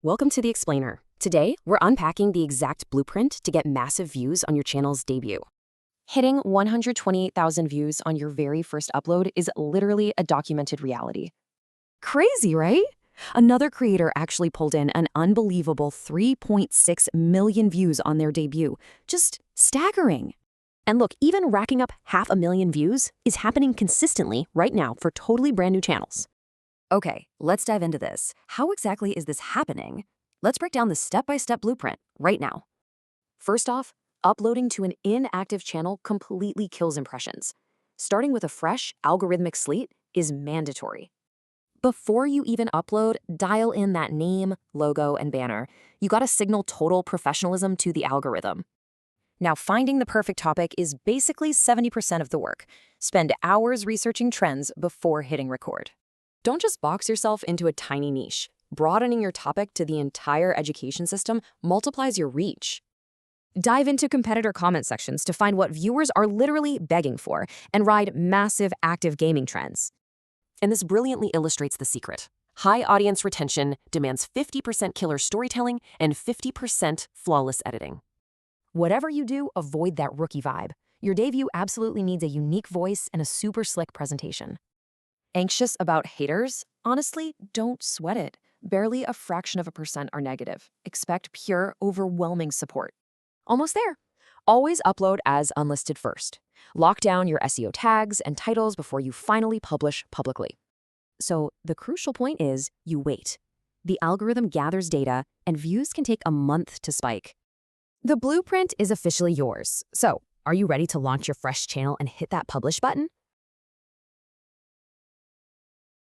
Welcome to The Explainer. Today, we're unpacking the exact blueprint to get massive views on your channel's debut. Hitting 128,000 views on your very first upload is literally a documented reality. Crazy, right? Another creator actually pulled in an unbelievable 3.6 million views on their debut. Just staggering. And look, even racking up 500,000 views is happening consistently right now for totally brand new channels. Okay, let's dive into this. How exactly is this happening? Let's break down the step-by-step blueprint right now. First off, uploading to an inactive channel completely kills impressions. Starting with a fresh, algorithmic slate is mandatory. Before you even upload, dial in that name, logo, and banner. You gotta signal total professionalism to the algorithm. Now, finding the perfect topic is basically 70% of the work. Spend hours researching trends before hitting record. Don't just box yourself into a tiny niche. Broadening your topic to the entire education system multiplies your reach. Dive into competitor comment sections to find what viewers are literally begging for and ride massive active gaming trends. And this brilliantly illustrates the secret. High audience retention demands 50% killer storytelling and 50% flawless editing. Whatever you do, avoid that rookie vibe. Your debut absolutely needs a unique voice and a super slick presentation. Anxious about haters? Honestly, don't sweat it. Barely a fraction of a percent are negative. Expect pure, overwhelming support. Almost there. Always upload as unlisted first. Lock down your SEO tags and titles before you finally publish publicly. So the crucial point is you wait. The algorithm gathers data, and views can take a month to spike. The blueprint is officially yours. So, are you ready to launch your fresh channel and hit that publish button?